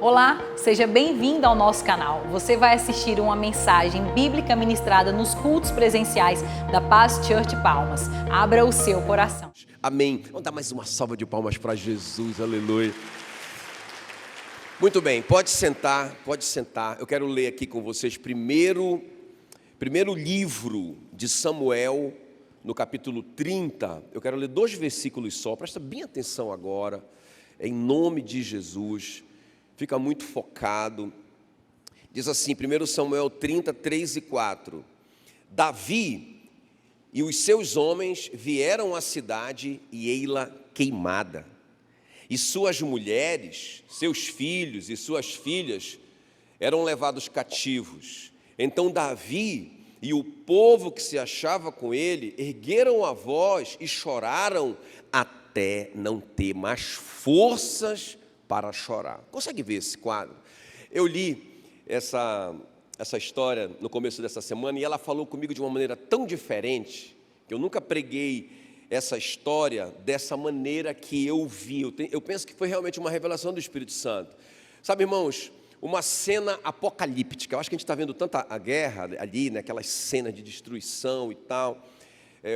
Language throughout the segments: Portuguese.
Olá, seja bem-vindo ao nosso canal. Você vai assistir uma mensagem bíblica ministrada nos cultos presenciais da Paz Church Palmas. Abra o seu coração. Amém. Vamos dar mais uma salva de palmas para Jesus, aleluia. Muito bem, pode sentar, pode sentar. Eu quero ler aqui com vocês primeiro livro de Samuel, no capítulo 30. Eu quero ler 2 versículos só, presta bem atenção agora, em nome de Jesus. Fica muito focado. Diz assim, 1 Samuel 30, 3 e 4. Davi e os seus homens vieram à cidade e ei-la queimada. E suas mulheres, seus filhos e suas filhas eram levados cativos. Então Davi e o povo que se achava com ele ergueram a voz e choraram até não ter mais forças para chorar. Consegue ver esse quadro? Eu li essa história no começo dessa semana e ela falou comigo de uma maneira tão diferente que eu nunca preguei essa história dessa maneira que eu vi. Eu penso que foi realmente uma revelação do Espírito Santo. Sabe, irmãos, uma cena apocalíptica. Eu acho que a gente está vendo tanta a guerra ali, né, aquelas cenas de destruição e tal,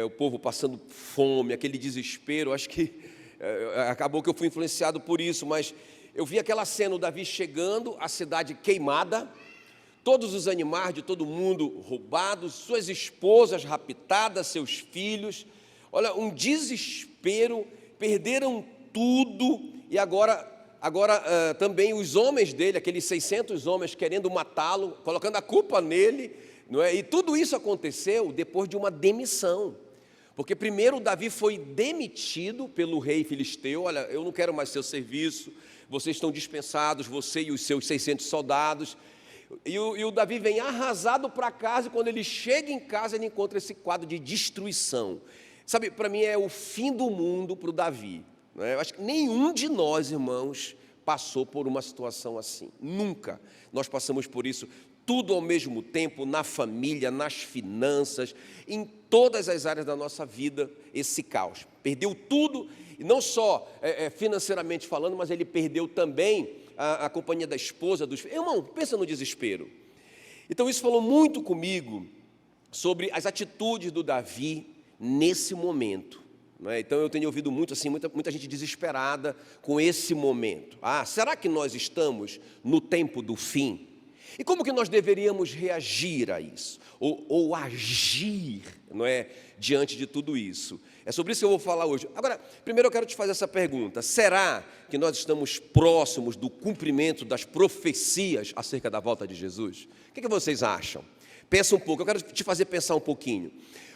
o povo passando fome, aquele desespero. Acho que acabou que eu fui influenciado por isso, mas eu vi aquela cena, o Davi chegando, a cidade queimada, todos os animais de todo mundo roubados, suas esposas raptadas, seus filhos. Olha, um desespero, perderam tudo e agora também os homens dele, aqueles 600 homens querendo matá-lo, colocando a culpa nele, não é? E tudo isso aconteceu depois de uma demissão. Porque primeiro Davi foi demitido pelo rei filisteu. Olha, eu não quero mais seu serviço, vocês estão dispensados, você e os seus 600 soldados. E o Davi vem arrasado para casa, e quando ele chega em casa, ele encontra esse quadro de destruição. Sabe, para mim é o fim do mundo para o Davi. Não é? Eu acho que nenhum de nós, irmãos, passou por uma situação assim. Nunca nós passamos por isso. Tudo ao mesmo tempo, na família, nas finanças, em todas as áreas da nossa vida, esse caos. Perdeu tudo, e não só financeiramente falando, mas ele perdeu também a companhia da esposa, dos filhos. Irmão, pensa no desespero. Então isso falou muito comigo sobre as atitudes do Davi nesse momento. Não é? Então eu tenho ouvido muito assim, muita gente desesperada com esse momento. Será que nós estamos no tempo do fim? E como que nós deveríamos reagir a isso? Ou agir, não é, diante de tudo isso? É sobre isso que eu vou falar hoje. Agora, primeiro eu quero te fazer essa pergunta. Será que nós estamos próximos do cumprimento das profecias acerca da volta de Jesus? O que vocês acham? Pensa um pouco, eu quero te fazer pensar um pouquinho.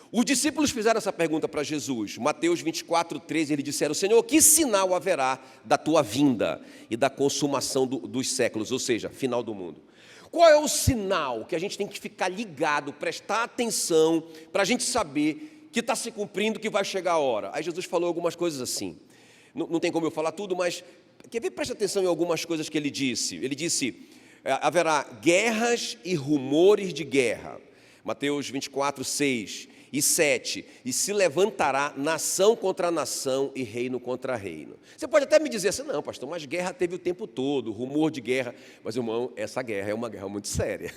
Os discípulos fizeram essa pergunta para Jesus. Mateus 24, 13, eles disseram: Senhor, que sinal haverá da tua vinda e da consumação dos séculos, ou seja, final do mundo? Qual é o sinal que a gente tem que ficar ligado, prestar atenção, para a gente saber que está se cumprindo, que vai chegar a hora? Aí Jesus falou algumas coisas assim. Não tem como eu falar tudo, mas quer ver? Preste atenção em algumas coisas que ele disse. Ele disse: haverá guerras e rumores de guerra. Mateus 24, 6 e 7. E se levantará nação contra nação e reino contra reino. Você pode até me dizer assim: não, pastor, mas guerra teve o tempo todo, rumor de guerra. Mas, irmão, essa guerra é uma guerra muito séria,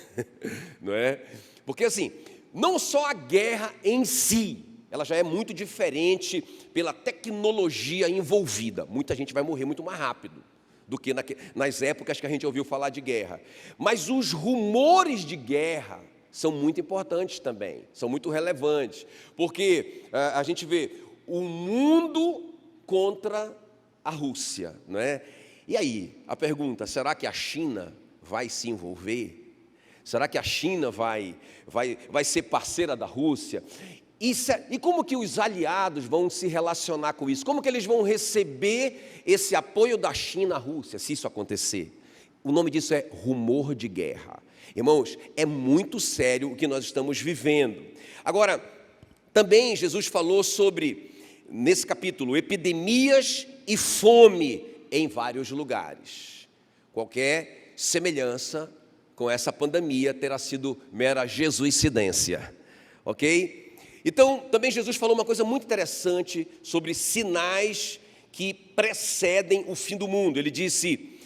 não é? Porque assim, não só a guerra em si, ela já é muito diferente pela tecnologia envolvida. Muita gente vai morrer muito mais rápido do que nas épocas que a gente ouviu falar de guerra. Mas os rumores de guerra são muito importantes também, são muito relevantes, porque a gente vê o mundo contra a Rússia, não é? E aí, a pergunta: será que a China vai se envolver? Será que a China vai ser parceira da Rússia? E como que os aliados vão se relacionar com isso? Como que eles vão receber esse apoio da China à Rússia, se isso acontecer? O nome disso é rumor de guerra. Irmãos, é muito sério o que nós estamos vivendo. Agora, também Jesus falou sobre, nesse capítulo, epidemias e fome em vários lugares. Qualquer semelhança com essa pandemia terá sido mera jesuicidência, ok? Então, também Jesus falou uma coisa muito interessante sobre sinais que precedem o fim do mundo. Ele disse: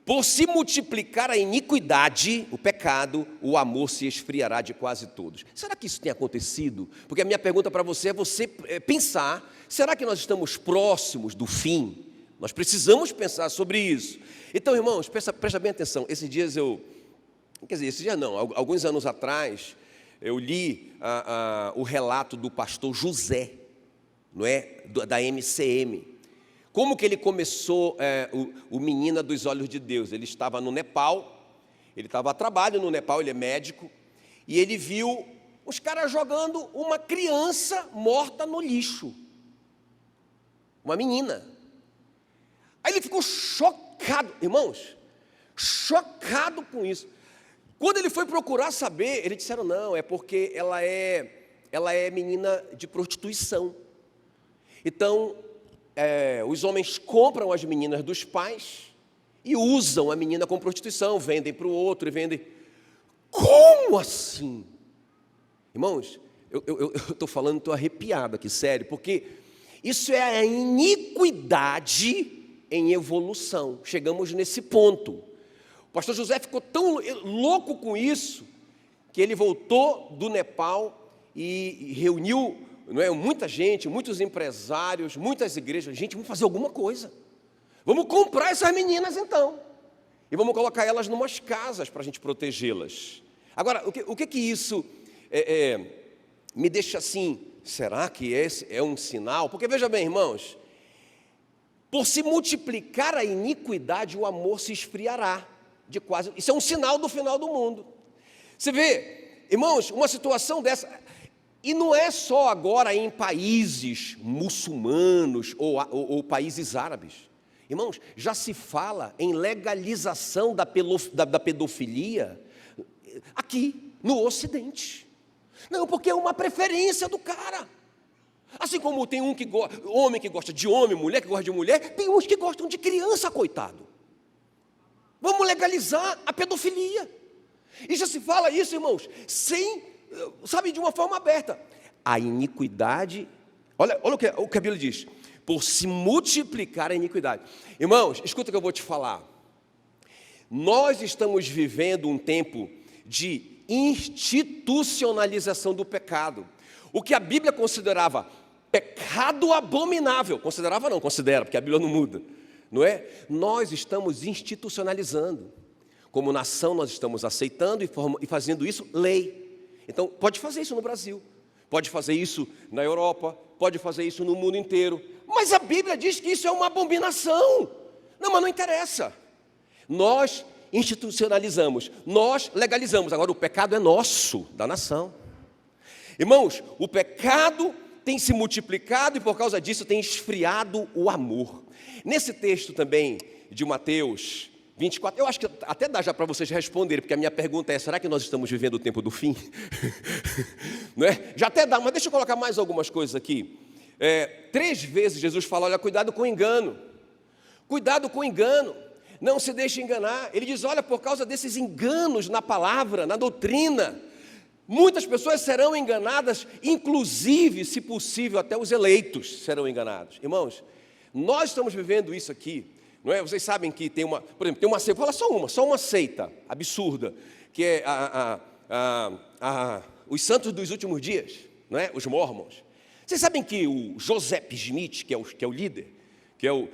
Por se multiplicar a iniquidade, o pecado, o amor se esfriará de quase todos. Será que isso tem acontecido? Porque a minha pergunta para você é pensar, será que nós estamos próximos do fim? Nós precisamos pensar sobre isso. Então, irmãos, presta bem atenção. Esses dias alguns anos atrás, eu li o relato do pastor José, não é? Da MCM. Como que ele começou o Menina dos Olhos de Deus? Ele estava no Nepal, ele estava a trabalho no Nepal, ele é médico, e ele viu os caras jogando uma criança morta no lixo. Uma menina. Aí ele ficou chocado, irmãos, chocado com isso. Quando ele foi procurar saber, eles disseram, não, é porque ela é menina de prostituição. Então, os homens compram as meninas dos pais e usam a menina com prostituição, vendem para o outro e vendem. Como assim? Irmãos, eu estou falando, estou arrepiado aqui, sério, porque isso é a iniquidade em evolução. Chegamos nesse ponto. O pastor José ficou tão louco com isso, que ele voltou do Nepal e reuniu, não é, muita gente, muitos empresários, muitas igrejas. Gente, vamos fazer alguma coisa. Vamos comprar essas meninas então. E vamos colocar elas em umas casas para a gente protegê-las. Agora, o que isso me deixa assim? Será que esse é um sinal? Porque veja bem, irmãos, por se multiplicar a iniquidade, o amor se esfriará de quase. Isso é um sinal do final do mundo. Você vê, irmãos, uma situação dessa. E não é só agora em países muçulmanos ou países árabes. Irmãos, já se fala em legalização da pedofilia aqui no Ocidente. Não, porque é uma preferência do cara. Assim como tem homem que gosta de homem, mulher que gosta de mulher, tem uns que gostam de criança, coitado. Vamos legalizar a pedofilia. E já se fala isso, irmãos, de uma forma aberta. A iniquidade, olha o que a Bíblia diz, por se multiplicar a iniquidade. Irmãos, escuta o que eu vou te falar. Nós estamos vivendo um tempo de institucionalização do pecado. O que a Bíblia considerava pecado abominável, considera, porque a Bíblia não muda, não é? Nós estamos institucionalizando. Como nação, nós estamos aceitando e fazendo isso lei. Então, pode fazer isso no Brasil, pode fazer isso na Europa, pode fazer isso no mundo inteiro. Mas a Bíblia diz que isso é uma abominação. Não, mas não interessa. Nós institucionalizamos, nós legalizamos. Agora, o pecado é nosso, da nação. Irmãos, o pecado tem se multiplicado e por causa disso tem esfriado o amor. Nesse texto também de Mateus 24, eu acho que até dá já para vocês responderem, porque a minha pergunta é, será que nós estamos vivendo o tempo do fim? Não é? Já até dá, mas deixa eu colocar mais algumas coisas aqui. 3 vezes Jesus fala, olha, cuidado com o engano. Cuidado com o engano. Não se deixe enganar. Ele diz, olha, por causa desses enganos na palavra, na doutrina, muitas pessoas serão enganadas, inclusive, se possível, até os eleitos serão enganados. Irmãos, nós estamos vivendo isso aqui. Não é? Vocês sabem que tem por exemplo, tem uma seita, vou falar só uma seita absurda, que é os santos dos últimos dias, não é? Os mormons. Vocês sabem que o Joseph Smith, que é o líder, que é o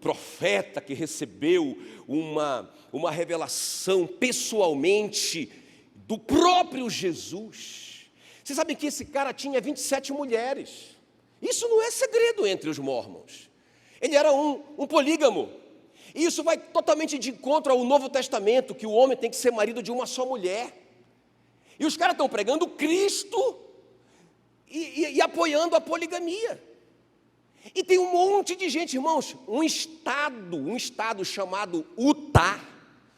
profeta que recebeu uma revelação pessoalmente do próprio Jesus, vocês sabem que esse cara tinha 27 mulheres. Isso não é segredo entre os mormons. Ele era um polígamo. E isso vai totalmente de encontro ao Novo Testamento, que o homem tem que ser marido de uma só mulher. E os caras estão pregando Cristo e apoiando a poligamia. E tem um monte de gente, irmãos, um estado chamado Utah,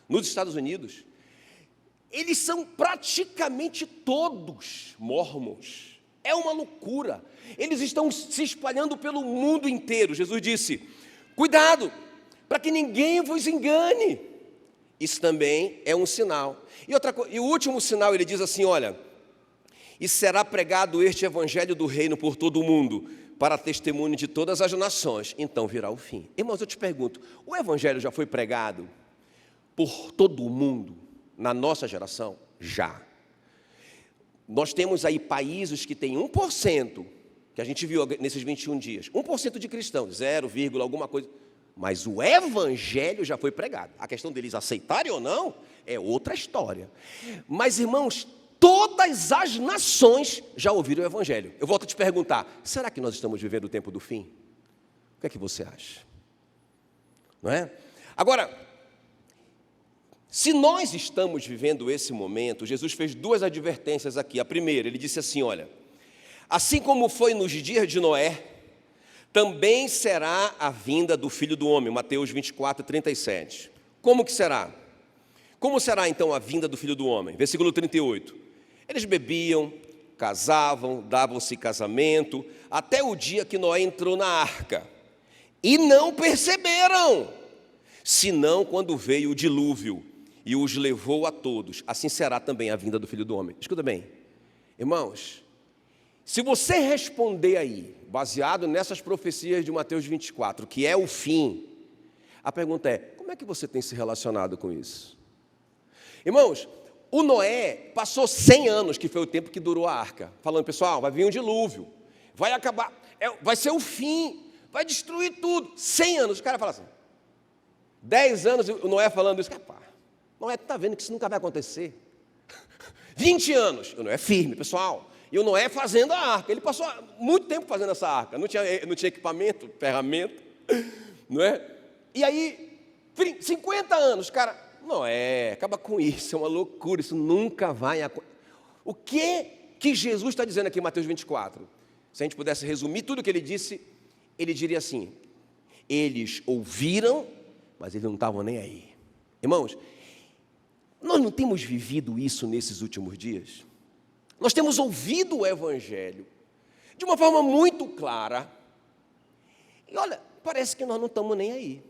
nos Estados Unidos. Eles são praticamente todos mormons. É uma loucura. Eles estão se espalhando pelo mundo inteiro. Jesus disse, cuidado, para que ninguém vos engane. Isso também é um sinal. E o último sinal, ele diz assim, olha, e será pregado este evangelho do reino por todo o mundo, para testemunho de todas as nações, então virá o fim. Irmãos, eu te pergunto, o evangelho já foi pregado por todo o mundo, na nossa geração? Já. Nós temos aí países que têm 1%, que a gente viu nesses 21 dias, 1% de cristãos, 0, alguma coisa, mas o evangelho já foi pregado. A questão deles aceitarem ou não é outra história. Mas, irmãos, todas as nações já ouviram o evangelho. Eu volto a te perguntar, será que nós estamos vivendo o tempo do fim? O que é que você acha? Não é? Agora, se nós estamos vivendo esse momento, Jesus fez 2 advertências aqui. A primeira, ele disse assim, olha, assim como foi nos dias de Noé, também será a vinda do Filho do Homem, Mateus 24, 37. Como que será? Como será então a vinda do Filho do Homem? Versículo 38. Eles bebiam, casavam, davam-se casamento, até o dia que Noé entrou na arca. E não perceberam, senão quando veio o dilúvio e os levou a todos. Assim será também a vinda do Filho do Homem. Escuta bem, irmãos, se você responder aí, baseado nessas profecias de Mateus 24, que é o fim, a pergunta é, como é que você tem se relacionado com isso? Irmãos, o Noé passou 100 anos, que foi o tempo que durou a arca, falando, pessoal, vai vir um dilúvio, vai acabar, vai ser o fim, vai destruir tudo. 100 anos, o cara fala assim, 10 anos o Noé falando isso, Noé está vendo que isso nunca vai acontecer. 20 anos, o Noé é firme, pessoal. E o Noé fazendo a arca, ele passou muito tempo fazendo essa arca, não tinha equipamento, ferramenta, não é? E aí, 50 anos, cara, Noé, acaba com isso, é uma loucura, isso nunca vai acontecer. O que Jesus está dizendo aqui em Mateus 24? Se a gente pudesse resumir tudo o que ele disse, ele diria assim, eles ouviram, mas eles não estavam nem aí. Irmãos, nós não temos vivido isso nesses últimos dias? Nós temos ouvido o evangelho de uma forma muito clara. E olha, parece que nós não estamos nem aí.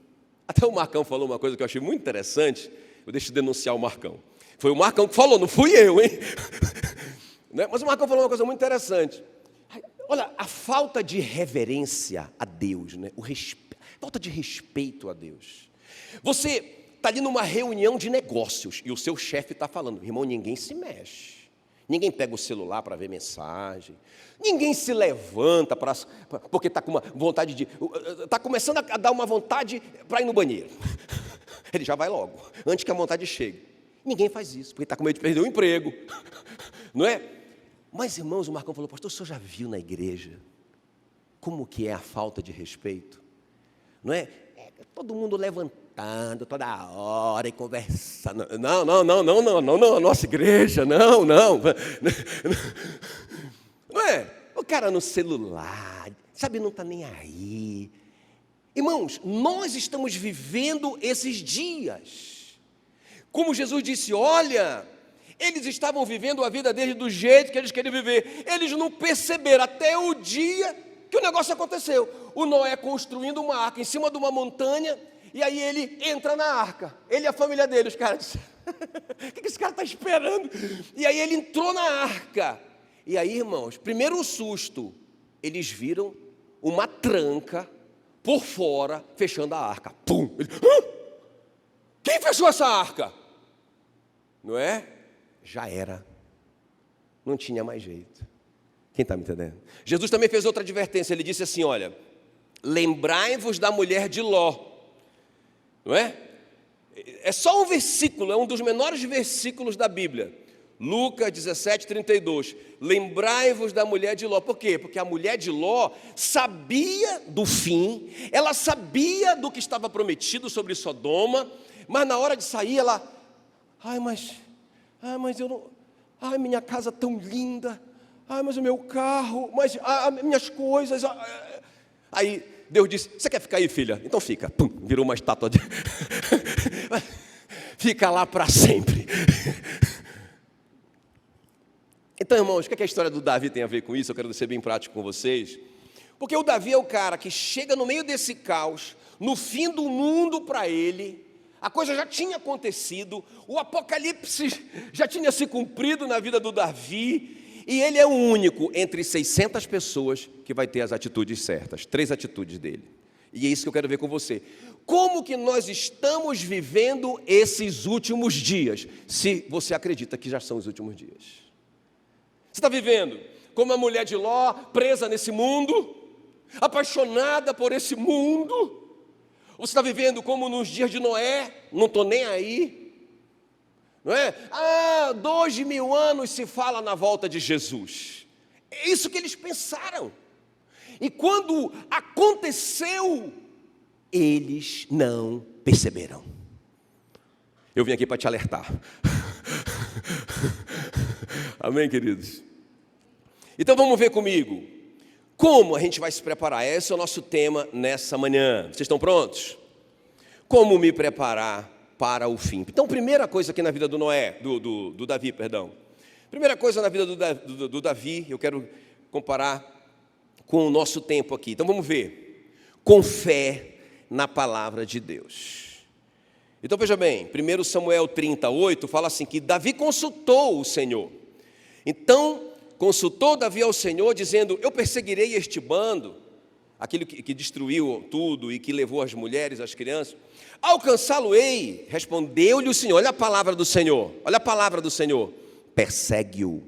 Até o Marcão falou uma coisa que eu achei muito interessante. Eu deixo de denunciar o Marcão. Foi o Marcão que falou, não fui eu, hein? Mas o Marcão falou uma coisa muito interessante. Olha, a falta de reverência a Deus, né? Falta de respeito a Deus. Você está ali numa reunião de negócios e o seu chefe está falando, irmão, ninguém se mexe. Ninguém pega o celular para ver mensagem. Ninguém se levanta porque está com uma vontade está começando a dar uma vontade para ir no banheiro. Ele já vai logo, antes que a vontade chegue. Ninguém faz isso, porque está com medo de perder o emprego. Não é? Mas, irmãos, o Marcão falou, pastor, o senhor já viu na igreja como que é a falta de respeito? Não é? Todo mundo levantando toda hora e conversando. Não, a nossa igreja, não. Não é? O cara no celular, sabe, não está nem aí. Irmãos, nós estamos vivendo esses dias. Como Jesus disse, olha, eles estavam vivendo a vida deles do jeito que eles queriam viver. Eles não perceberam até o dia que o negócio aconteceu. O Noé construindo uma arca em cima de uma montanha, e aí ele entra na arca. Ele e a família dele, os caras disseram, o que esse cara está esperando? E aí ele entrou na arca. E aí, irmãos, primeiro um susto, eles viram uma tranca por fora, fechando a arca. Pum! Quem fechou essa arca? Não é? Já era. Não tinha mais jeito. Quem está me entendendo? Jesus também fez outra advertência. Ele disse assim, olha, lembrai-vos da mulher de Ló. Não é? É só um versículo, é um dos menores versículos da Bíblia. Lucas 17, 32. Lembrai-vos da mulher de Ló. Por quê? Porque a mulher de Ló sabia do fim, ela sabia do que estava prometido sobre Sodoma, mas na hora de sair ela, mas eu não, minha casa tão linda, mas o meu carro, mas minhas coisas, aí Deus disse, você quer ficar aí, filha? Então fica. Pum, virou uma estátua de... Fica lá para sempre. Então, irmãos, o que a história do Davi tem a ver com isso? Eu quero ser bem prático com vocês. Porque o Davi é o cara que chega no meio desse caos, no fim do mundo para ele, a coisa já tinha acontecido, o apocalipse já tinha se cumprido na vida do Davi, E ele é o único entre 600 pessoas que vai ter as atitudes certas, 3 atitudes dele. E é isso que eu quero ver com você. Como que nós estamos vivendo esses últimos dias, se você acredita que já são os últimos dias? Você está vivendo como a mulher de Ló, presa nesse mundo, apaixonada por esse mundo? Ou você está vivendo como nos dias de Noé, não estou nem aí? Não é? 2000 anos se fala na volta de Jesus. É isso que eles pensaram. E quando aconteceu, eles não perceberam. Eu vim aqui para te alertar. Amém, queridos? Então vamos ver comigo como a gente vai se preparar. Esse é o nosso tema nessa manhã. Vocês estão prontos? Como me preparar para o fim? Então, primeira coisa aqui na vida do Davi. Primeira coisa na vida do Davi, eu quero comparar com o nosso tempo aqui. Então vamos ver. Com fé na palavra de Deus. Então veja bem, 1 Samuel 38 fala assim, que Davi consultou o Senhor. Então consultou Davi ao Senhor, dizendo, eu perseguirei este bando, aquele que destruiu tudo e que levou as mulheres, as crianças, alcançá-lo-ei. Respondeu-lhe o Senhor, olha a palavra do Senhor, persegue-o,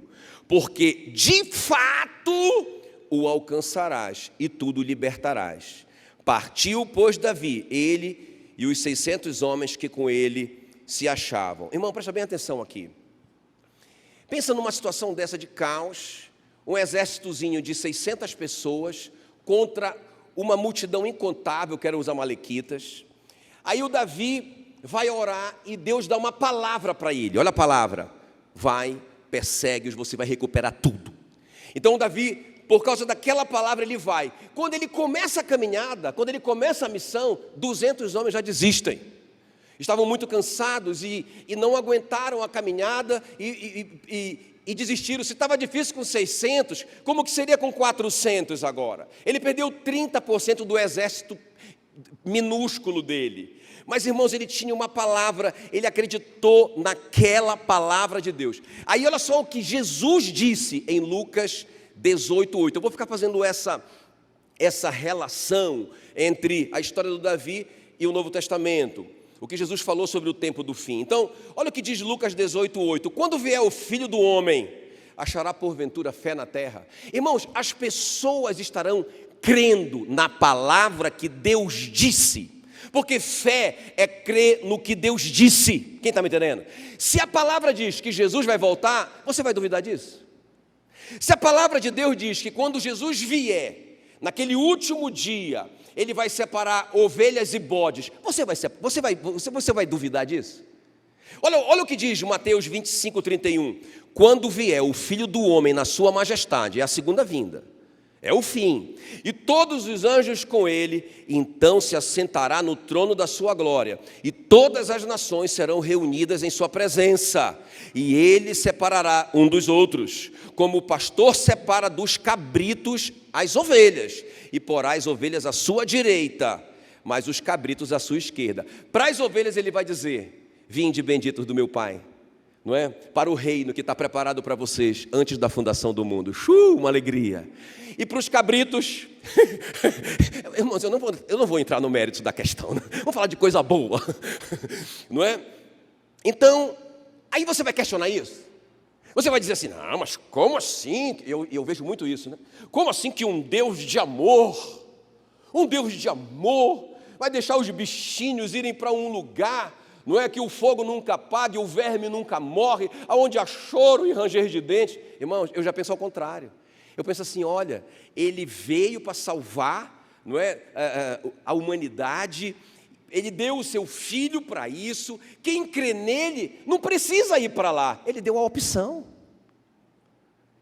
porque de fato o alcançarás e tudo libertarás. Partiu, pois, Davi, ele e os 600 homens que com ele se achavam. Irmão, presta bem atenção aqui. Pensa numa situação dessa de caos, um exércitozinho de 600 pessoas contra uma multidão incontável, que eram os amalequitas. Aí o Davi vai orar e Deus dá uma palavra para ele. Olha a palavra. Vai, persegue-os, você vai recuperar tudo. Então o Davi, por causa daquela palavra, ele vai. Quando ele começa a caminhada, quando ele começa a missão, 200 homens já desistem. Estavam muito cansados e não aguentaram a caminhada e desistiram. Se estava difícil com 600, como que seria com 400 agora? Ele perdeu 30% do exército minúsculo dele. Mas, irmãos, ele tinha uma palavra, ele acreditou naquela palavra de Deus. Aí olha só o que Jesus disse em Lucas 18:8. Eu vou ficar fazendo essa relação entre a história do Davi e o Novo Testamento. O que Jesus falou sobre o tempo do fim. Então, olha o que diz Lucas 18:8. Quando vier o Filho do Homem, achará porventura fé na terra? Irmãos, as pessoas estarão crendo na palavra que Deus disse. Porque fé é crer no que Deus disse. Quem está me entendendo? Se a palavra diz que Jesus vai voltar, você vai duvidar disso? Se a palavra de Deus diz que quando Jesus vier, naquele último dia, ele vai separar ovelhas e bodes, você vai duvidar disso? Olha o que diz Mateus 25:31. Quando vier o Filho do Homem na sua majestade, é a segunda vinda, é o fim, e todos os anjos com ele, então se assentará no trono da sua glória, e todas as nações serão reunidas em sua presença, e ele separará um dos outros, como o pastor separa dos cabritos as ovelhas, e porá as ovelhas à sua direita, mas os cabritos à sua esquerda. Para as ovelhas ele vai dizer, vinde benditos do meu Pai, não é? Para o reino que está preparado para vocês antes da fundação do mundo. Uma alegria. E para os cabritos, irmãos, eu não vou entrar no mérito da questão, né? Vamos falar de coisa boa, não é? Então, aí você vai questionar isso? Você vai dizer assim, não, mas como assim? Eu vejo muito isso, né? Como assim que um Deus de amor vai deixar os bichinhos irem para um lugar, não é, que o fogo nunca apaga e o verme nunca morre, aonde há choro e ranger de dentes? Irmãos, eu já penso ao contrário. Eu penso assim, olha, ele veio para salvar, não é, a humanidade, ele deu o seu filho para isso, quem crê nele não precisa ir para lá, ele deu a opção.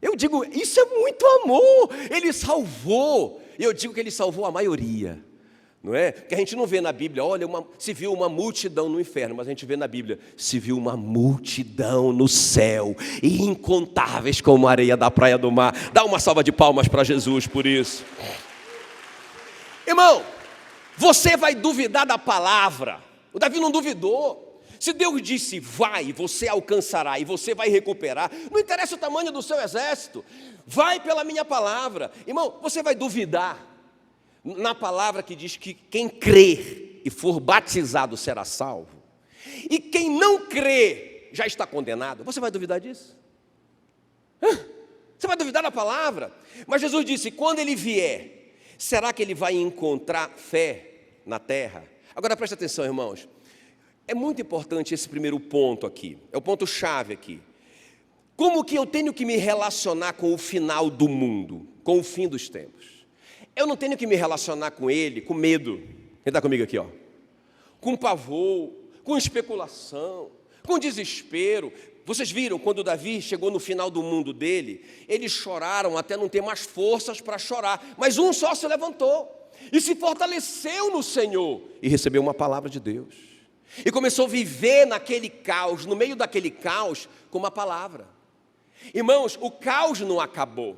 Eu digo, isso é muito amor, ele salvou, eu digo que ele salvou a maioria. Não é? Porque a gente não vê na Bíblia, olha, se viu uma multidão no inferno, mas a gente vê na Bíblia, se viu uma multidão no céu, e incontáveis como a areia da praia do mar. Dá uma salva de palmas para Jesus por isso. Irmão, você vai duvidar da palavra. O Davi não duvidou. Se Deus disse vai, você alcançará e você vai recuperar, não interessa o tamanho do seu exército, vai pela minha palavra. Irmão, você vai duvidar na palavra que diz que quem crer e for batizado será salvo, e quem não crer já está condenado? Você vai duvidar disso? Você vai duvidar da palavra? Mas Jesus disse, quando ele vier, será que ele vai encontrar fé na terra? Agora presta atenção, irmãos, é muito importante esse primeiro ponto aqui, é o ponto chave aqui. Como que eu tenho que me relacionar com o final do mundo, com o fim dos tempos? Eu não tenho que me relacionar com ele com medo. Ele está comigo aqui, ó. Com pavor, com especulação, com desespero. Vocês viram quando Davi chegou no final do mundo dele, eles choraram até não ter mais forças para chorar, mas um só se levantou e se fortaleceu no Senhor e recebeu uma palavra de Deus. E começou a viver naquele caos, no meio daquele caos, com uma palavra. Irmãos, o caos não acabou.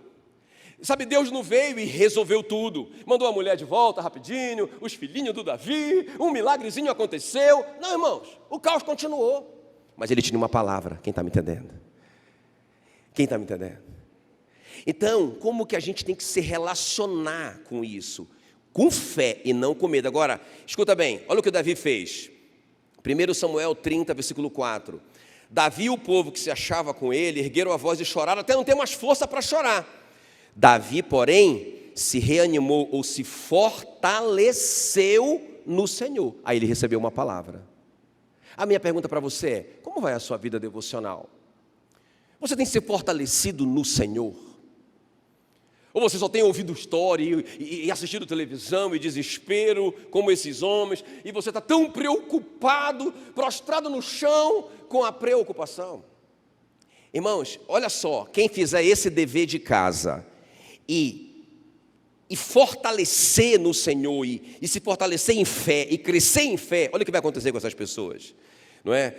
Sabe, Deus não veio e resolveu tudo. Mandou a mulher de volta rapidinho, os filhinhos do Davi, um milagrezinho aconteceu. Não, irmãos, o caos continuou. Mas ele tinha uma palavra, quem está me entendendo? Quem está me entendendo? Então, como que a gente tem que se relacionar com isso? Com fé e não com medo. Agora, escuta bem, olha o que o Davi fez. 1 Samuel 30, versículo 4. Davi e o povo que se achava com ele ergueram a voz e choraram até não ter mais força para chorar. Davi, porém, se reanimou ou se fortaleceu no Senhor. Aí ele recebeu uma palavra. A minha pergunta para você é, como vai a sua vida devocional? Você tem se fortalecido no Senhor? Ou você só tem ouvido história e assistido televisão e desespero, como esses homens, e você está tão preocupado, prostrado no chão com a preocupação? Irmãos, olha só, quem fizer esse dever de casa e fortalecer no Senhor, e se fortalecer em fé, e crescer em fé, olha o que vai acontecer com essas pessoas, não é?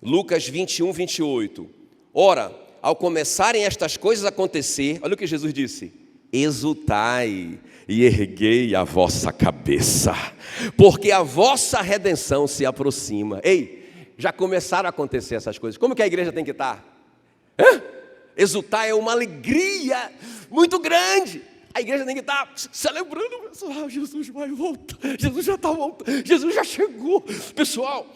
Lucas 21, 28. Ora, ao começarem estas coisas a acontecer, olha o que Jesus disse: exultai e erguei a vossa cabeça, porque a vossa redenção se aproxima. Ei, já começaram a acontecer essas coisas. Como que a igreja tem que estar? Exultar é uma alegria muito grande. A igreja tem que estar celebrando, pessoal, Jesus vai voltar, Jesus já está voltando, Jesus já chegou, pessoal.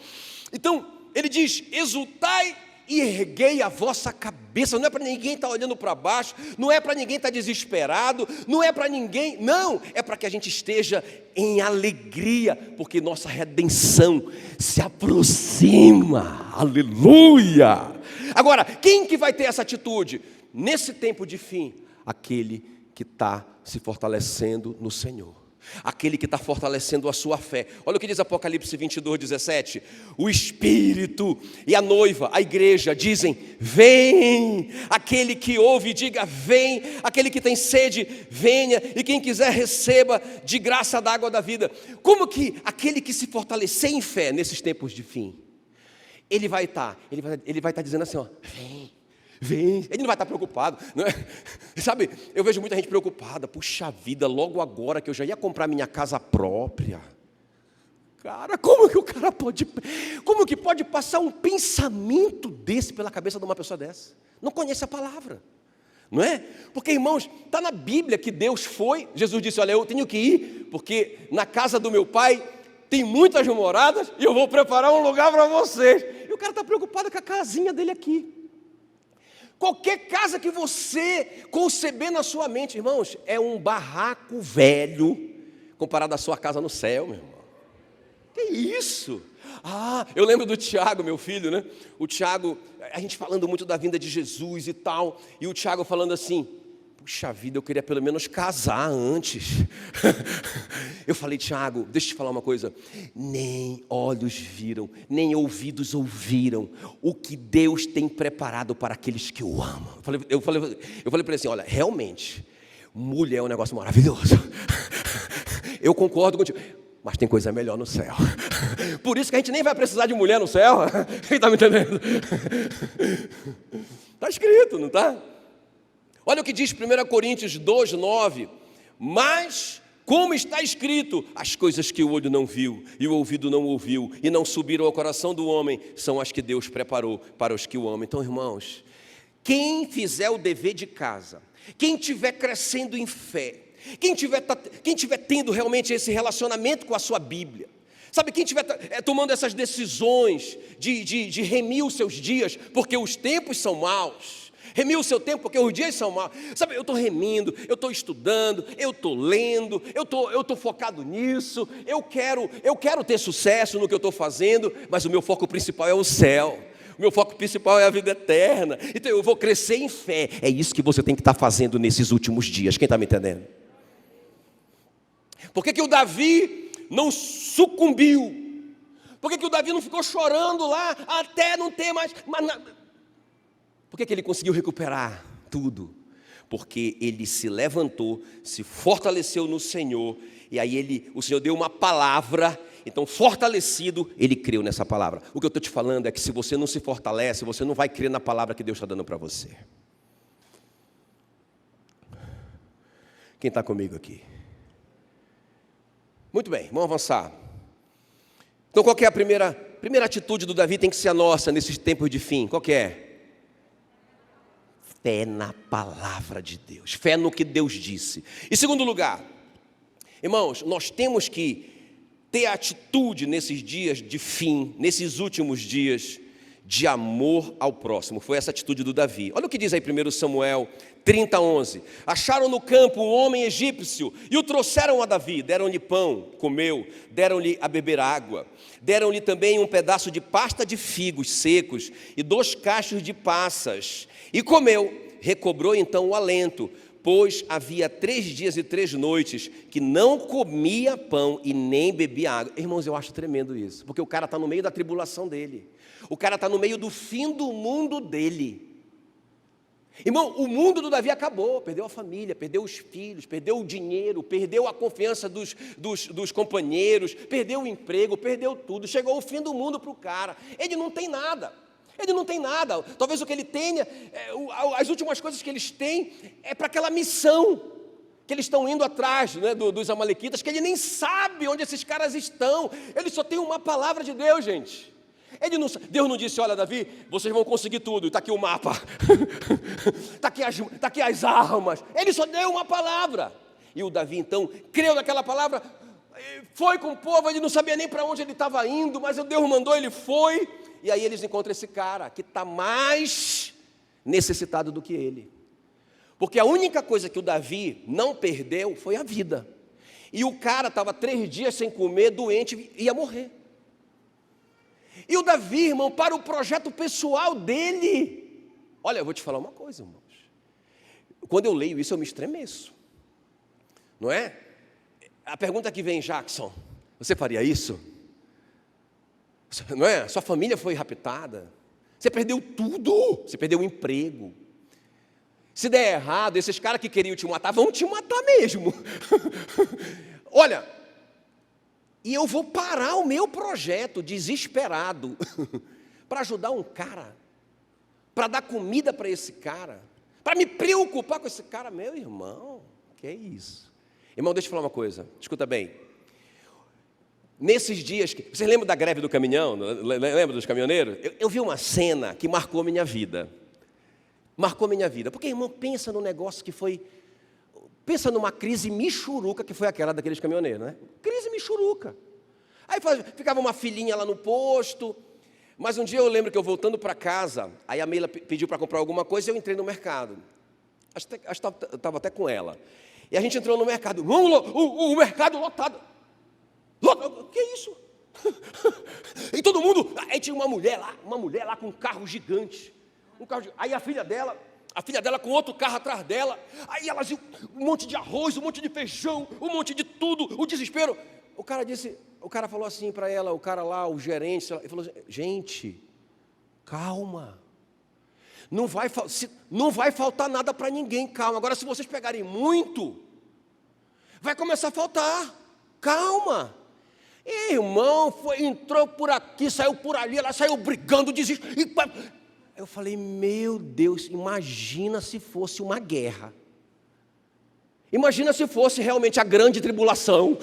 Então, ele diz, exultai e erguei a vossa cabeça. Não é para ninguém estar olhando para baixo, não é para ninguém estar desesperado, não é para ninguém, não, é para que a gente esteja em alegria, porque nossa redenção se aproxima, aleluia. Agora, quem que vai ter essa atitude? Nesse tempo de fim, aquele que está se fortalecendo no Senhor, aquele que está fortalecendo a sua fé. Olha o que diz Apocalipse 22, 17. O Espírito e a noiva, a igreja, dizem, vem. Aquele que ouve, diga, vem. Aquele que tem sede, venha. E quem quiser, receba de graça da água da vida. Como que aquele que se fortalecer em fé nesses tempos de fim, ele vai estar dizendo assim, ó, vem, ele não vai estar preocupado, não é? Sabe, eu vejo muita gente preocupada, puxa vida, logo agora que eu já ia comprar minha casa própria. Cara, como que pode passar um pensamento desse pela cabeça de uma pessoa dessa? Não conhece a palavra, não é? Porque, irmãos, está na Bíblia que Deus foi, Jesus disse, olha, eu tenho que ir, porque na casa do meu pai tem muitas moradas, e eu vou preparar um lugar para vocês. E o cara está preocupado com a casinha dele aqui. Qualquer casa que você conceber na sua mente, irmãos, é um barraco velho comparado à sua casa no céu, meu irmão. Que isso? Eu lembro do Tiago, meu filho, né? O Tiago, a gente falando muito da vinda de Jesus e tal, e o Tiago falando assim, puxa vida, eu queria pelo menos casar antes. Eu falei, Tiago, deixa eu te falar uma coisa. Nem olhos viram, nem ouvidos ouviram o que Deus tem preparado para aqueles que o amam. Eu falei para ele assim, olha, realmente, mulher é um negócio maravilhoso. Eu concordo contigo, mas tem coisa melhor no céu. Por isso que a gente nem vai precisar de mulher no céu. Quem está me entendendo? Está escrito, não está? Olha o que diz 1 Coríntios 2, 9. Mas Como está escrito, as coisas que o olho não viu e o ouvido não ouviu e não subiram ao coração do homem, são as que Deus preparou para os que o amam. Então, irmãos, quem fizer o dever de casa, quem estiver crescendo em fé, quem estiver tendo realmente esse relacionamento com a sua Bíblia, sabe, quem estiver tomando essas decisões de remir os seus dias, porque os tempos são maus, remir o seu tempo porque os dias são maus, sabe, eu estou remindo, eu estou estudando, eu estou lendo, eu estou focado nisso, eu quero ter sucesso no que eu estou fazendo, mas o meu foco principal é o céu. O meu foco principal é a vida eterna. Então eu vou crescer em fé. É isso que você tem que estar fazendo nesses últimos dias. Quem está me entendendo? Por que o Davi não sucumbiu? Por que o Davi não ficou chorando lá até não ter mais nada? Por que ele conseguiu recuperar tudo? Porque ele se levantou, se fortaleceu no Senhor, e aí o Senhor deu uma palavra. Então, fortalecido, ele creu nessa palavra. O que eu estou te falando é que se você não se fortalece, você não vai crer na palavra que Deus está dando para você. Quem está comigo aqui? Muito bem, vamos avançar. Então, qual que é a primeira atitude do Davi? Tem que ser a nossa nesses tempos de fim. Qual que é? Fé na palavra de Deus. Fé no que Deus disse. Em segundo lugar, irmãos, nós temos que ter atitude nesses dias de fim, nesses últimos dias, de amor ao próximo. Foi essa atitude do Davi. Olha o que diz aí 1 Samuel 30:11. Acharam no campo um homem egípcio e o trouxeram a Davi. Deram-lhe pão, comeu, deram-lhe a beber água. Deram-lhe também um pedaço de pasta de figos secos e 2 cachos de passas. E comeu, recobrou então o alento, pois havia 3 dias e 3 noites que não comia pão e nem bebia água. Irmãos, eu acho tremendo isso, porque o cara está no meio da tribulação dele, o cara está no meio do fim do mundo dele. Irmão, o mundo do Davi acabou, perdeu a família, perdeu os filhos, perdeu o dinheiro, perdeu a confiança dos companheiros, perdeu o emprego, perdeu tudo, chegou o fim do mundo para o cara, ele não tem nada. Ele não tem nada, talvez o que ele tenha, as últimas coisas que eles têm é para aquela missão que eles estão indo atrás, né, dos amalequitas, que ele nem sabe onde esses caras estão, ele só tem uma palavra de Deus, gente. Deus não disse, olha Davi, vocês vão conseguir tudo, está aqui o mapa, está aqui as armas, ele só deu uma palavra, e o Davi então creu naquela palavra, foi com o povo, ele não sabia nem para onde ele estava indo, mas Deus mandou, ele foi. E aí eles encontram esse cara que está mais necessitado do que ele. Porque a única coisa que o Davi não perdeu foi a vida. E o cara estava 3 dias sem comer, doente, ia morrer. E o Davi, irmão, para o projeto pessoal dele. Olha, eu vou te falar uma coisa, irmãos. Quando eu leio isso, eu me estremeço. Não é? A pergunta que vem, Jackson, você faria isso? Não é? Sua família foi raptada, você perdeu tudo, você perdeu o emprego. Se der errado, esses caras que queriam te matar, vão te matar mesmo. Olha, e eu vou parar o meu projeto desesperado para ajudar um cara, para dar comida para esse cara, para me preocupar com esse cara. Meu irmão, que é isso? Irmão, deixa eu falar uma coisa, escuta bem. Nesses dias, vocês lembram da greve do caminhão? Lembra dos caminhoneiros? Eu vi uma cena que marcou minha vida. Marcou minha vida. Porque, irmão, pensa no negócio que foi... Pensa numa crise michuruca que foi aquela daqueles caminhoneiros, né? Crise michuruca. Aí ficava uma filhinha lá no posto. Mas um dia eu lembro que eu voltando para casa, aí a Meila pediu para comprar alguma coisa e eu entrei no mercado. Acho que estava até com ela. E a gente entrou no mercado. O mercado lotado. O que é isso? E todo mundo, aí tinha uma mulher lá com um carro gigante, aí a filha dela com outro carro atrás dela, aí elas um monte de arroz, um monte de feijão, um monte de tudo, o desespero. O cara falou assim para ela, o cara lá, o gerente, ele falou assim, gente, calma, não vai faltar nada para ninguém, calma. Agora se vocês pegarem muito, vai começar a faltar, calma. Irmão, entrou por aqui, saiu por ali, ela saiu brigando, desiste. Eu falei, meu Deus, imagina se fosse uma guerra. Imagina se fosse realmente a grande tribulação.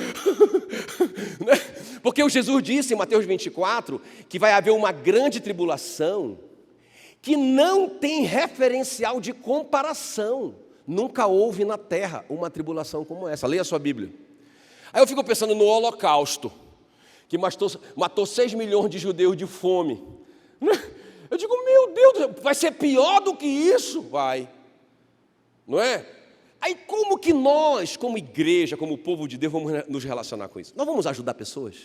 Né? Porque o Jesus disse em Mateus 24 que vai haver uma grande tribulação que não tem referencial de comparação. Nunca houve na terra uma tribulação como essa. Leia a sua Bíblia. Aí eu fico pensando no Holocausto, que matou 6 milhões de judeus de fome. Eu digo, meu Deus, vai ser pior do que isso? Vai. Não é? Aí como que nós, como igreja, como povo de Deus, vamos nos relacionar com isso? Nós vamos ajudar pessoas?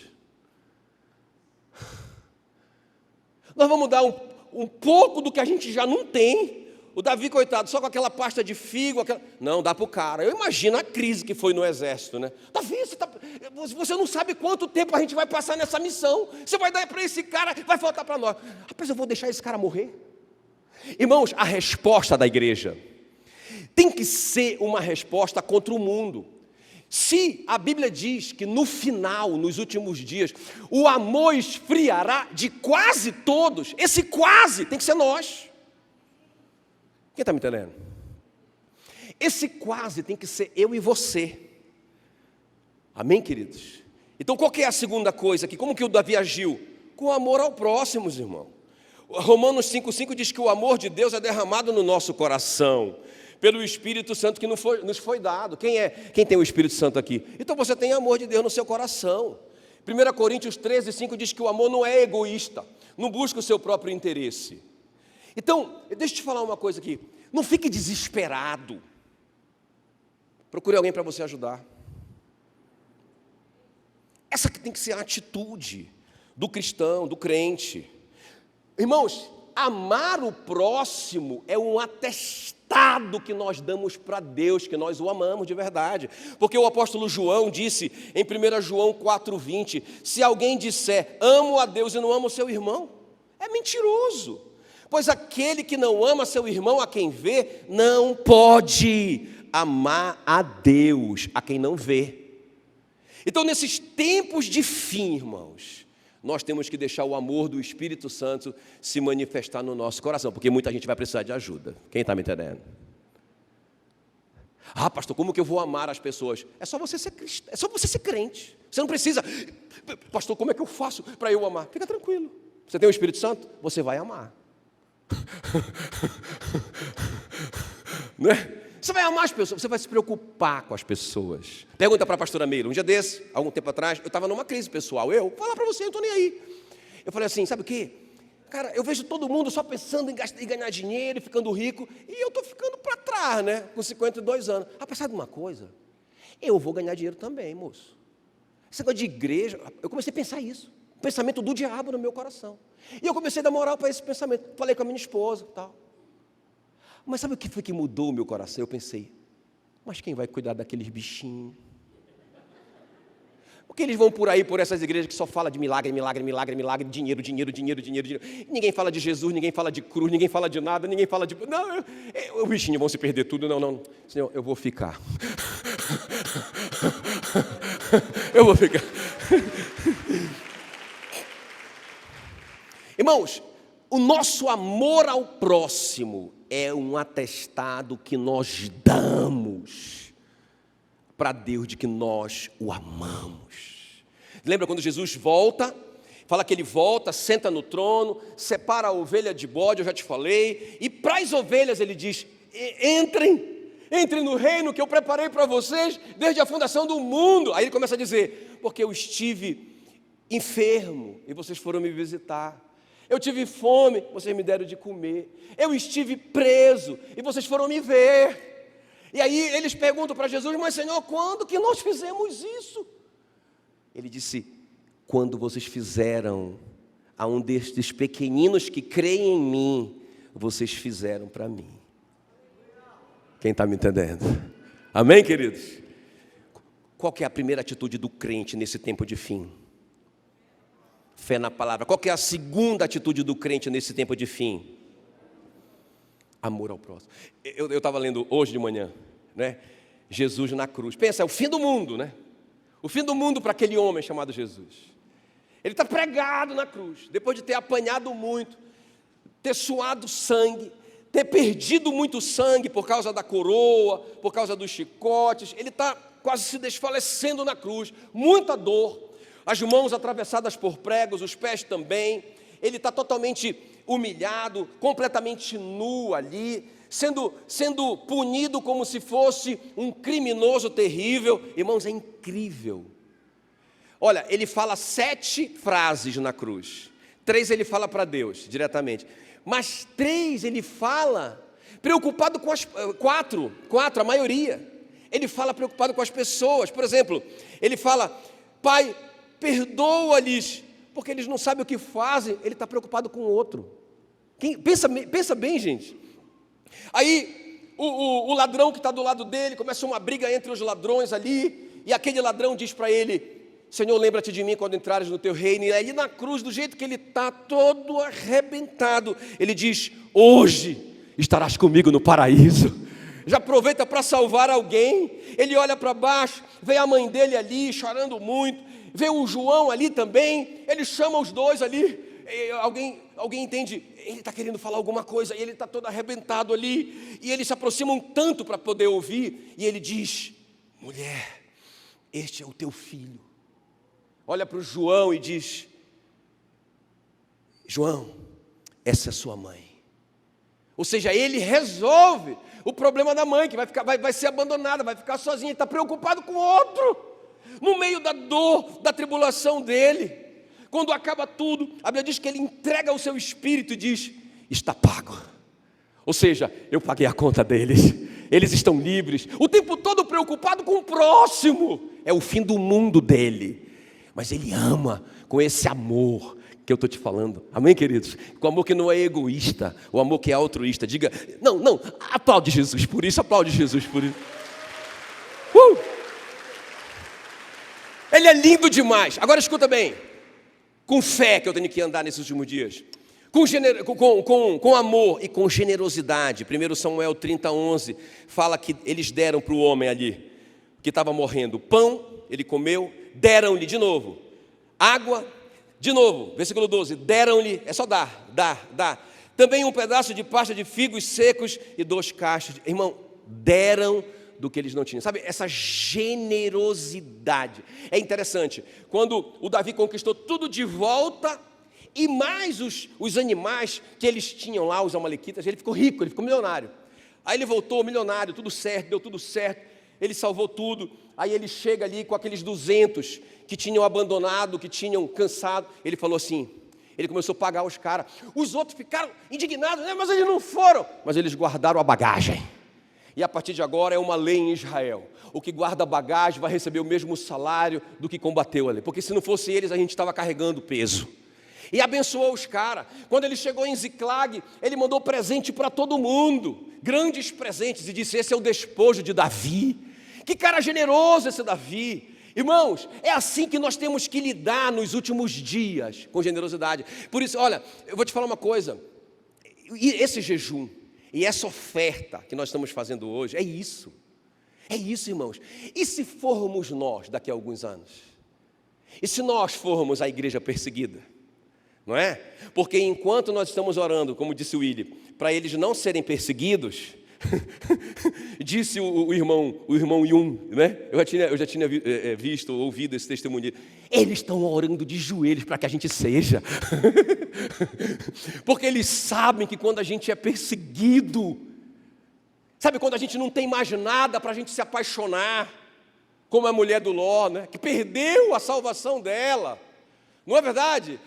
Nós vamos dar um pouco do que a gente já não tem. O Davi, coitado, só com aquela pasta de figo, não, dá para o cara. Eu imagino a crise que foi no exército, né? Davi, você não sabe quanto tempo a gente vai passar nessa missão. Você vai dar para esse cara, vai faltar para nós. Rapaz, eu vou deixar esse cara morrer? Irmãos, a resposta da igreja tem que ser uma resposta contra o mundo. Se a Bíblia diz que no final, nos últimos dias, o amor esfriará de quase todos, esse quase tem que ser nós. Quem está me entendendo? Esse quase tem que ser eu e você. Amém, queridos? Então, qual que é a segunda coisa aqui? Como que o Davi agiu? Com amor ao próximo, irmão. Romanos 5,5 diz que o amor de Deus é derramado no nosso coração, pelo Espírito Santo que nos foi dado. Quem tem o Espírito Santo aqui? Então você tem amor de Deus no seu coração. 1 Coríntios 13,5 diz que o amor não é egoísta, não busca o seu próprio interesse. Então, deixa eu te falar uma coisa aqui. Não fique desesperado. Procure alguém para você ajudar. Essa que tem que ser a atitude do cristão, do crente. Irmãos, amar o próximo é um atestado que nós damos para Deus, que nós o amamos de verdade. Porque o apóstolo João disse em 1 João 4,20, se alguém disser, amo a Deus e não ama o seu irmão, é mentiroso. Pois aquele que não ama seu irmão a quem vê, não pode amar a Deus a quem não vê. Então, nesses tempos de fim, irmãos, nós temos que deixar o amor do Espírito Santo se manifestar no nosso coração, porque muita gente vai precisar de ajuda. Quem está me entendendo? Ah, pastor, como que eu vou amar as pessoas? É só você ser cristão, é só você ser crente. Você não precisa, pastor, como é que eu faço para eu amar? Fica tranquilo. Você tem o Espírito Santo? Você vai amar. Né? Você vai amar as pessoas, você vai se preocupar com as pessoas. Pergunta para a pastora Meila, um dia desse, algum tempo atrás, eu estava numa crise pessoal, vou falar para você, eu não estou nem aí. Eu falei assim, sabe o quê? Cara, eu vejo todo mundo só pensando em ganhar dinheiro e ficando rico, e eu estou ficando para trás, né? Com 52 anos. Rapaz, sabe de uma coisa? Eu vou ganhar dinheiro também, moço. Esse negócio de igreja, eu comecei a pensar isso. Pensamento do diabo no meu coração. E eu comecei a dar moral para esse pensamento. Falei com a minha esposa e tal. Mas sabe o que foi que mudou o meu coração? Eu pensei, mas quem vai cuidar daqueles bichinhos? Porque eles vão por aí, por essas igrejas que só fala de milagre, milagre, milagre, milagre, dinheiro, dinheiro, dinheiro, dinheiro, dinheiro. Ninguém fala de Jesus, ninguém fala de cruz, ninguém fala de nada, ninguém fala de... Não, os bichinhos vão se perder tudo. Não, Senhor, eu vou ficar. Eu vou ficar. Irmãos, o nosso amor ao próximo é um atestado que nós damos para Deus de que nós o amamos. Lembra quando Jesus volta, fala que ele volta, senta no trono, separa a ovelha de bode, eu já te falei, e para as ovelhas ele diz, entrem no reino que eu preparei para vocês desde a fundação do mundo. Aí ele começa a dizer, porque eu estive enfermo e vocês foram me visitar. Eu tive fome, vocês me deram de comer. Eu estive preso e vocês foram me ver. E aí eles perguntam para Jesus, mas Senhor, quando que nós fizemos isso? Ele disse, quando vocês fizeram a um destes pequeninos que creem em mim, vocês fizeram para mim. Quem está me entendendo? Amém, queridos? Qual que é a primeira atitude do crente nesse tempo de fim? Fé na palavra. Qual que é a segunda atitude do crente nesse tempo de fim? Amor ao próximo. Eu estava lendo hoje de manhã, né? Jesus na cruz. Pensa, é o fim do mundo, né? O fim do mundo para aquele homem chamado Jesus. Ele está pregado na cruz, depois de ter apanhado muito, ter suado sangue, ter perdido muito sangue por causa da coroa, por causa dos chicotes. Ele está quase se desfalecendo na cruz, muita dor, as mãos atravessadas por pregos, os pés também. Ele está totalmente humilhado, completamente nu ali, sendo punido como se fosse um criminoso terrível. Irmãos, é incrível. Olha, ele fala 7 frases na cruz. 3 ele fala para Deus, diretamente. Mas 3 ele fala preocupado com as... 4, a maioria. Ele fala preocupado com as pessoas. Por exemplo, ele fala: Pai, perdoa-lhes, porque eles não sabem o que fazem. Ele está preocupado com o outro. Pensa bem, gente. Aí o ladrão que está do lado dele, começa uma briga entre os ladrões ali, e aquele ladrão diz para ele: Senhor, lembra-te de mim quando entrares no teu reino. E aí na cruz, do jeito que ele está, todo arrebentado, ele diz: hoje estarás comigo no paraíso. Já aproveita para salvar alguém. Ele olha para baixo, vê a mãe dele ali chorando muito, vê o João ali também. Ele chama os dois ali. Alguém entende, ele está querendo falar alguma coisa, e ele está todo arrebentado ali, e eles se aproximam tanto para poder ouvir, e ele diz: mulher, este é o teu filho. Olha para o João e diz: João, essa é sua mãe. Ou seja, ele resolve o problema da mãe, que vai ser abandonada, vai ficar sozinha. Ele está preocupado com o outro, no meio da dor, da tribulação dele. Quando acaba tudo, a Bíblia diz que ele entrega o seu espírito e diz: está pago. Ou seja, eu paguei a conta deles, eles estão livres. O tempo todo preocupado com o próximo, é o fim do mundo dele. Mas ele ama com esse amor que eu estou te falando. Amém, queridos? Com amor que não é egoísta, o amor que é altruísta. Diga: não, aplaude Jesus por isso, aplaude Jesus por isso. Ele é lindo demais. Agora escuta bem. Com fé que eu tenho que andar nesses últimos dias, com amor e com generosidade. 1 Samuel 30:11 fala que eles deram para o homem ali, que estava morrendo, pão, ele comeu, deram-lhe de novo, água, de novo, versículo 12, deram-lhe, é só dar, também um pedaço de pasta de figos secos e 2 cachos, irmão, deram do que eles não tinham, sabe, essa generosidade. É interessante, quando o Davi conquistou tudo de volta, e mais os animais que eles tinham lá, os amalequitas, ele ficou rico, ele ficou milionário. Aí ele voltou milionário, tudo certo, deu tudo certo, ele salvou tudo. Aí ele chega ali com aqueles 200 que tinham abandonado, que tinham cansado. Ele falou assim, ele começou a pagar os caras. Os outros ficaram indignados, né? Mas eles não foram. Mas eles guardaram a bagagem. E a partir de agora é uma lei em Israel: o que guarda a bagagem vai receber o mesmo salário do que combateu ali. Porque se não fosse eles, a gente estava carregando peso. E abençoou os caras. Quando ele chegou em Ziclag, ele mandou presente para todo mundo, grandes presentes, e disse: esse é o despojo de Davi. Que cara generoso esse Davi. Irmãos, é assim que nós temos que lidar nos últimos dias, com generosidade. Por isso, olha, eu vou te falar uma coisa, e esse jejum e essa oferta que nós estamos fazendo hoje, é isso, irmãos. E se formos nós daqui a alguns anos? E se nós formos a igreja perseguida? Não é? Porque enquanto nós estamos orando, como disse o Willi, para eles não serem perseguidos, disse o irmão Yun, né? Eu já tinha visto, ouvido esse testemunho. Eles estão orando de joelhos para que a gente seja. Porque eles sabem que quando a gente é perseguido, sabe, quando a gente não tem mais nada para a gente se apaixonar, como a mulher do Ló, né? Que perdeu a salvação dela. Não é verdade?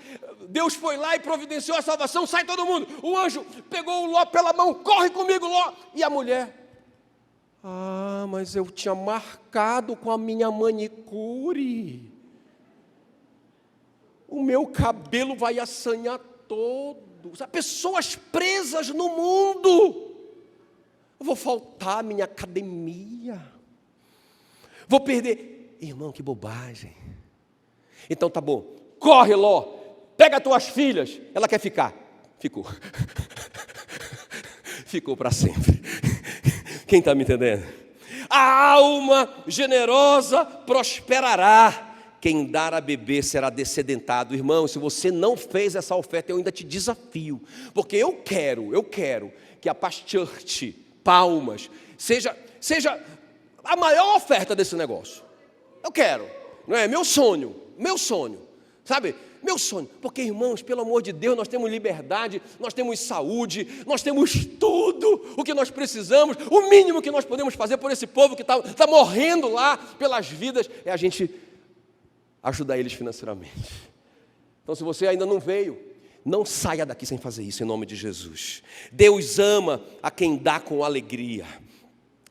Deus foi lá e providenciou a salvação, sai todo mundo. O anjo pegou o Ló pela mão, corre comigo, Ló. E a mulher: mas eu tinha marcado com a minha manicure. O meu cabelo vai assanhar todo. Pessoas presas no mundo. Eu vou faltar à minha academia. Vou perder. Irmão, que bobagem. Então tá bom. Corre, Ló, pega as tuas filhas. Ela quer ficar. Ficou. Ficou para sempre. Quem está me entendendo? A alma generosa prosperará. Quem dar a beber será descedentado. Irmão, se você não fez essa oferta, eu ainda te desafio. Porque eu quero que a Paz Church Palmas seja a maior oferta desse negócio. Eu quero, não é? Meu sonho, sabe? Meu sonho, porque irmãos, pelo amor de Deus, nós temos liberdade, nós temos saúde, nós temos tudo o que nós precisamos. O mínimo que nós podemos fazer por esse povo que está morrendo lá pelas vidas é a gente ajudar eles financeiramente. Então, se você ainda não veio, não saia daqui sem fazer isso, em nome de Jesus. Deus ama a quem dá com alegria.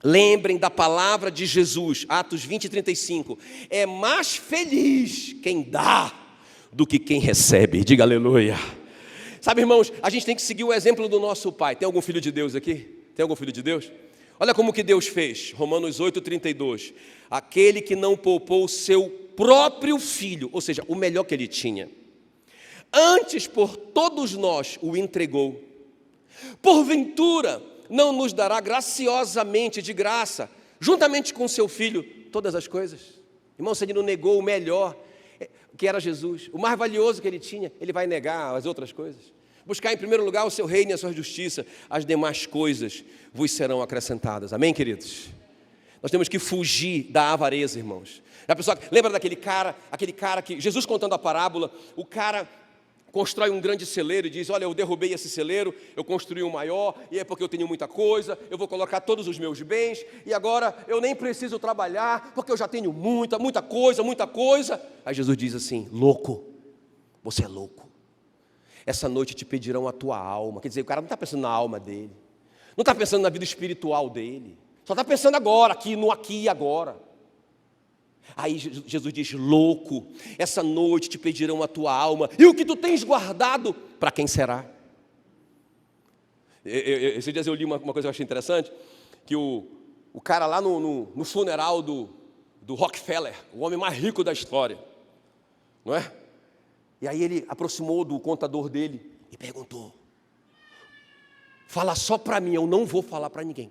Lembrem da palavra de Jesus, Atos 20 e 35. É mais feliz quem dá do que quem recebe. Diga aleluia. Sabe, irmãos, a gente tem que seguir o exemplo do nosso Pai. Tem algum filho de Deus aqui? Tem algum filho de Deus? Olha como que Deus fez. Romanos 8, 32. Aquele que não poupou o seu próprio filho, ou seja, o melhor que ele tinha, antes por todos nós o entregou. Porventura não nos dará graciosamente de graça, juntamente com seu filho, todas as coisas? Irmão, se ele não negou o melhor, que era Jesus, o mais valioso que ele tinha, ele vai negar as outras coisas? Buscar em primeiro lugar o seu reino e a sua justiça, as demais coisas vos serão acrescentadas. Amém, queridos? Nós temos que fugir da avareza, irmãos. A pessoa, lembra daquele cara que, Jesus contando a parábola, o cara constrói um grande celeiro e diz, olha, eu derrubei esse celeiro, eu construí um maior, e é porque eu tenho muita coisa, eu vou colocar todos os meus bens, e agora eu nem preciso trabalhar, porque eu já tenho muita coisa. Aí Jesus diz assim, louco, você é louco. Essa noite te pedirão a tua alma. Quer dizer, o cara não está pensando na alma dele, não está pensando na vida espiritual dele, só está pensando agora, aqui e agora. Aí Jesus diz, louco, essa noite te pedirão a tua alma, e o que tu tens guardado, para quem será? Esses dias eu li uma coisa que eu achei interessante, que o cara lá no funeral do Rockefeller, o homem mais rico da história, não é? E aí ele aproximou do contador dele e perguntou, fala só para mim, eu não vou falar para ninguém,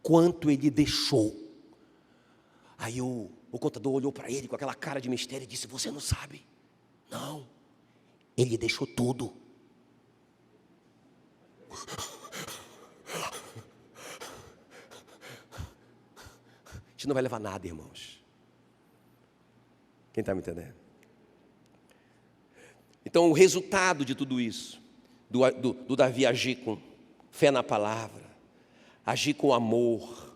quanto ele deixou? Aí o contador olhou para ele com aquela cara de mistério e disse, você não sabe? Não, ele deixou tudo. A gente não vai levar nada, irmãos. Quem está me entendendo? Então, o resultado de tudo isso, do Davi agir com fé na palavra, agir com amor,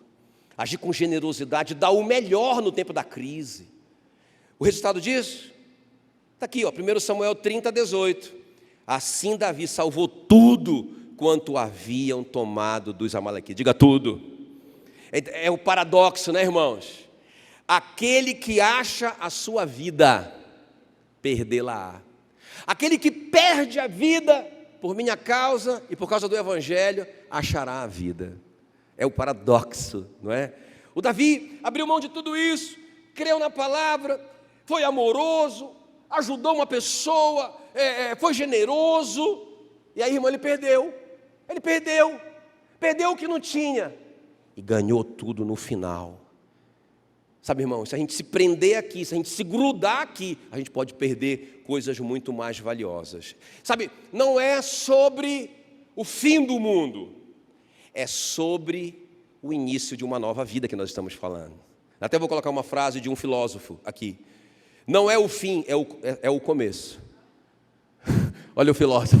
agir com generosidade, dar o melhor no tempo da crise. O resultado disso está aqui, ó, 1 Samuel 30, 18. Assim Davi salvou tudo quanto haviam tomado dos amalequitas. Diga tudo. É o paradoxo, né, irmãos? Aquele que acha a sua vida, perdê-la-á. Aquele que perde a vida por minha causa e por causa do Evangelho, achará a vida. É o paradoxo, não é? O Davi abriu mão de tudo isso, creu na palavra, foi amoroso, ajudou uma pessoa, foi generoso, e aí, irmão, ele perdeu o que não tinha, e ganhou tudo no final. Sabe, irmão, se a gente se prender aqui, se a gente se grudar aqui, a gente pode perder coisas muito mais valiosas. Sabe, não é sobre o fim do mundo, é sobre o início de uma nova vida que nós estamos falando. Até vou colocar uma frase de um filósofo aqui. Não é o fim, é o começo. Olha o filósofo.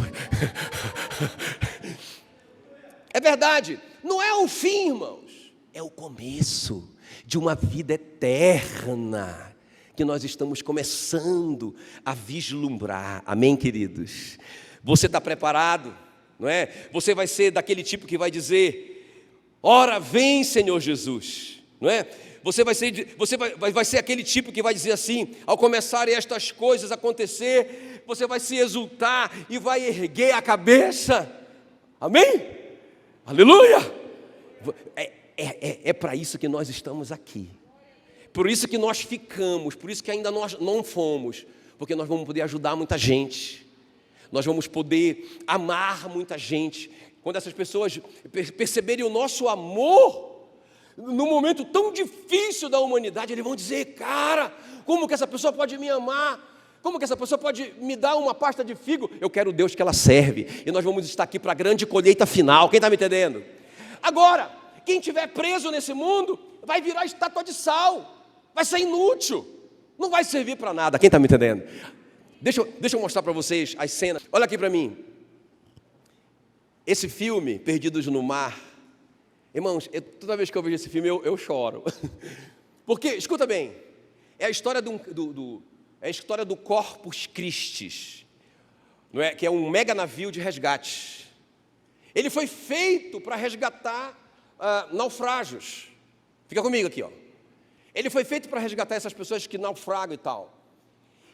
É verdade, não é o fim, irmãos, é o começo de uma vida eterna que nós estamos começando a vislumbrar. Amém, queridos? Você está preparado? Não é? Você vai ser daquele tipo que vai dizer, ora vem Senhor Jesus, não é? Você vai ser aquele tipo que vai dizer assim, ao começarem estas coisas a acontecer, você vai se exultar e vai erguer a cabeça. Amém? Aleluia! É para isso que nós estamos aqui. Por isso que nós ficamos, por isso que ainda nós não fomos, porque nós vamos poder ajudar muita gente. Nós vamos poder amar muita gente. Quando essas pessoas perceberem o nosso amor, num momento tão difícil da humanidade, eles vão dizer, cara, como que essa pessoa pode me amar? Como que essa pessoa pode me dar uma pasta de figo? Eu quero o Deus que ela serve. E nós vamos estar aqui para a grande colheita final. Quem está me entendendo? Agora, quem estiver preso nesse mundo vai virar estátua de sal. Vai ser inútil. Não vai servir para nada. Quem está me entendendo? Deixa eu mostrar para vocês as cenas. Olha aqui para mim. Esse filme, Perdidos no Mar. Irmãos, toda vez que eu vejo esse filme, eu choro. Porque, escuta bem, é a história é a história do Corpus Christi, não é? Que é um mega navio de resgate. Ele foi feito para resgatar naufrágios. Fica comigo aqui, ó. Ele foi feito para resgatar essas pessoas que naufragam e tal.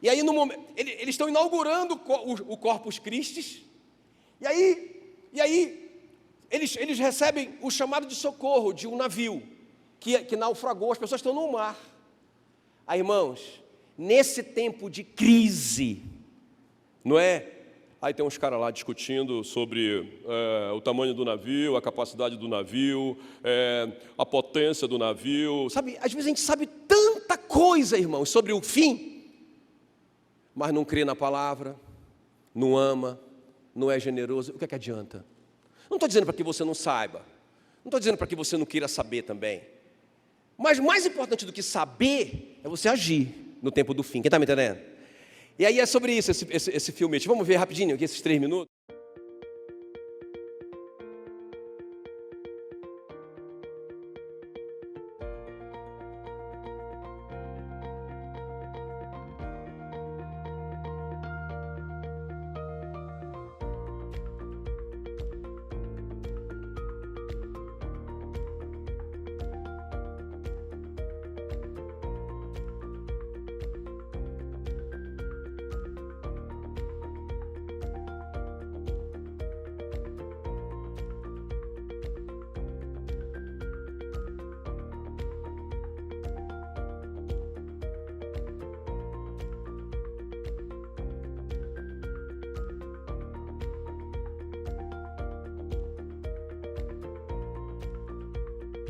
E aí, no momento, eles estão inaugurando o Corpus Christi. E aí eles recebem o chamado de socorro de um navio que naufragou. As pessoas estão no mar. Aí, irmãos, nesse tempo de crise, não é? Aí tem uns caras lá discutindo sobre o tamanho do navio, a capacidade do navio, a potência do navio. Sabe, às vezes a gente sabe tanta coisa, irmãos, sobre o fim, mas não crê na palavra, não ama, não é generoso. O que é que adianta? Não estou dizendo para que você não saiba, não estou dizendo para que você não queira saber também. Mas mais importante do que saber é você agir no tempo do fim. Quem está me entendendo? E aí é sobre isso esse filme. Vamos ver rapidinho aqui esses 3 minutos.